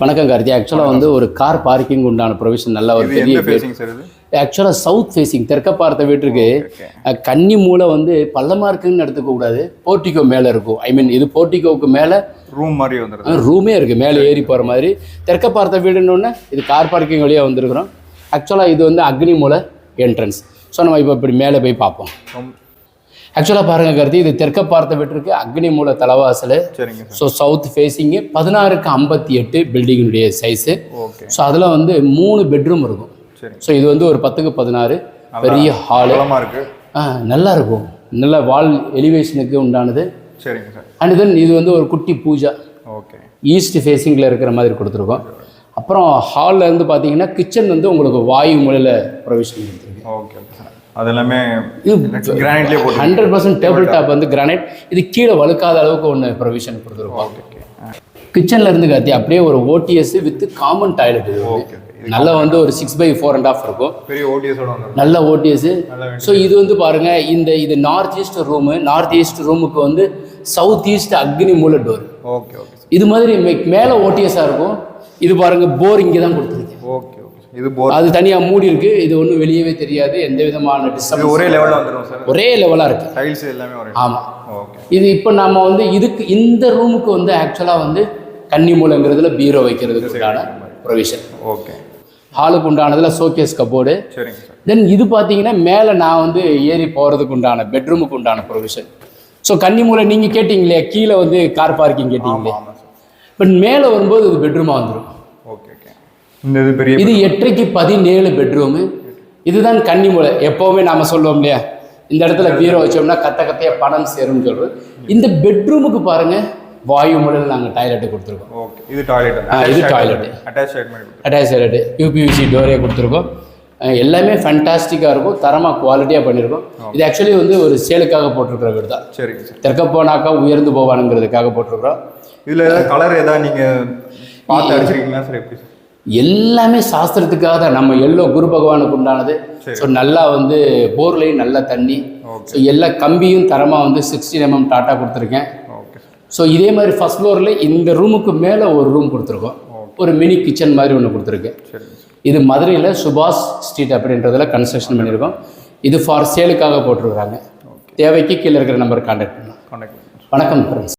வணக்கம் கார்த்தி. ஆக்சுவலாக வந்து ஒரு கார் பார்க்கிங் உண்டான ப்ரொவிஷன் நல்லா ஒரு பெரிய ஆக்சுவலாக சவுத் ஃபேஸிங் தெற்க பார்த்த வீட்டுக்கு கன்னி மூலை வந்து பள்ளமாக இருக்குன்னு எடுத்துக்க கூடாது. போர்ட்டிகோ மேலே இருக்கும். ஐ மீன் இது போர்ட்டிகோவுக்கு மேலே ரூம் மாதிரி வந்துருக்கு. ரூமே இருக்குது மேலே ஏறி போகிற மாதிரி. தெற்க பார்த்த வீடுன்னு இது கார் பார்க்கிங் வழியாக வந்துருக்குறோம். ஆக்சுவலாக இது வந்து அக்னி மூலை என்ட்ரன்ஸ். ஸோ நம்ம இப்போ இப்படி மேலே போய் பார்ப்போம். ஆக்சுவலாக பாருங்கள் கருதி, இது தெற்க பார்த்த வீட்டிற்கு அக்னி மூல தலைவாசல். ஸோ சவுத் ஃபேஸிங்கு 16x58 பில்டிங்கினுடைய சைஸு. ஸோ அதில் வந்து 3 பெட்ரூம் இருக்கும். ஸோ இது வந்து ஒரு 10x16 பெரிய ஹாலு. நல்லா இருக்கும். நல்ல வால் எலிவேஷனுக்கு உண்டானது. அண்ட் தென் இது வந்து ஒரு குட்டி பூஜா. ஈஸ்ட் ஃபேஸிங்கில் இருக்கிற மாதிரி கொடுத்துருக்கோம். அப்புறம் ஹாலில் இருந்து பார்த்தீங்கன்னா கிச்சன் வந்து உங்களுக்கு வாயு மூலையில் ப்ரொவிஷன் கொடுத்துருக்கு. அது எல்லாமே கிரானைட்லேயே போட்டு 100% டேபிள் டாப் வந்து கிரானைட். இது கீழே வழுக்காத அளவுக்கு ஒன்று ப்ரொவிஷன் கொடுத்துருக்கோம். கிச்சனில் இருந்து காத்தி அப்படியே ஒரு ஓடிஎஸ் வித் காமன் டாய்லெட். இது நல்லா வந்து ஒரு 6x4.5 இருக்கும். பெரிய ஓடிஎஸோட நல்ல ஓடிஎஸ். ஸோ இது வந்து பாருங்கள், இது north east room. North east ரூமுக்கு வந்து சவுத் ஈஸ்ட் அக்னி மூல டோர். இது மாதிரி மேலே ஓடிஎஸ்ஸாக இருக்கும். இது பாருங்கள், போர் இங்கே தான் கொடுத்துருக்கு. இது போர், அது தனியாக மூடி இருக்குது. இது ஒன்றும் வெளியவே தெரியாது. எந்த விதமான டிஸ்டர்பன்ஸ் ஒரே லெவலில் வந்துடும் சார். ஒரே லெவலாக இருக்குது. டைல்ஸ் எல்லாமே ஒரே. ஆமாம். இது இப்போ நம்ம வந்து இதுக்கு இந்த ரூமுக்கு வந்து ஆக்சுவலாக வந்து கன்னி மூலைங்கிறதுல பீரோ வைக்கிறதுக்கு உண்டான ப்ரொவிஷன். ஹாலுக்கு உண்டானதில் ஷோகேஸ் கபோர்டு. தென் இது பார்த்தீங்கன்னா மேலே நான் வந்து ஏறி போகிறதுக்கு உண்டான பெட்ரூமுக்கு உண்டான ப்ரொவிஷன். ஸோ கன்னி மூலை நீங்கள் கேட்டிங்களே, கீழே வந்து கார் பார்க்கிங் கேட்டிங்களே, பட் மேலே வரும்போது இது பெட்ரூமாக வந்துடும். இது 8x17 பெட்ரூமு. இதுதான் கன்னி மூலை. எப்போவுமே நாம் சொல்லுவோம் இல்லையா, இந்த இடத்துல பீரோ வச்சோம்னா கத்தையாக பணம் சேரும்னு சொல்கிறோம். இந்த பெட்ரூமுக்கு பாருங்கள், வாயு மூலையில் நாங்கள் டாய்லெட்டு கொடுத்துருக்கோம். இது டாய்லெட். இது டாய்லெட்டு அட்டாச் டாய்லெட்டு. யூபிவிசி டோரே கொடுத்துருக்கோம். எல்லாமே ஃபேண்டாஸ்டிக்காக இருக்கும். தரமாக குவாலிட்டியாக பண்ணியிருக்கோம். இது ஆக்சுவலி வந்து ஒரு சேலுக்காக போட்டிருக்கிற வீடு தான். சரிங்க சார். தெற்க போனாக்கா உயர்ந்து போவானுங்கிறதுக்காக போட்டிருக்கிறோம். இதில் கலர் ஏதாவது நீங்கள் பார்த்து அடிச்சிருக்கீங்களா சார்? எப்படி? எல்லாமே சாஸ்திரத்துக்காக தான். நம்ம எல்லோ குரு பகவானுக்கு உண்டானது. ஸோ நல்லா வந்து போர்லையும் நல்லா தண்ணி. ஸோ எல்லா கம்பியும் தரமாக வந்து 16 mm டாட்டா கொடுத்துருக்கேன். ஸோ இதே மாதிரி ஃபர்ஸ்ட் ஃப்ளோரில் இந்த ரூமுக்கு மேலே ஒரு ரூம் கொடுத்துருக்கோம். ஒரு மினி கிச்சன் மாதிரி ஒன்று கொடுத்துருக்கேன். இது மதுரையில் சுபாஷ் ஸ்ட்ரீட் அப்படின்றதுல கன்ஸ்ட்ரக்ஷன் பண்ணியிருக்கோம். இது ஃபார் சேலுக்காக போட்டிருக்கிறாங்க. தேவைக்கு கீழே இருக்கிற நம்பர் கான்டாக்ட் பண்ணலாம். வணக்கம் ஃப்ரெண்ட்ஸ்.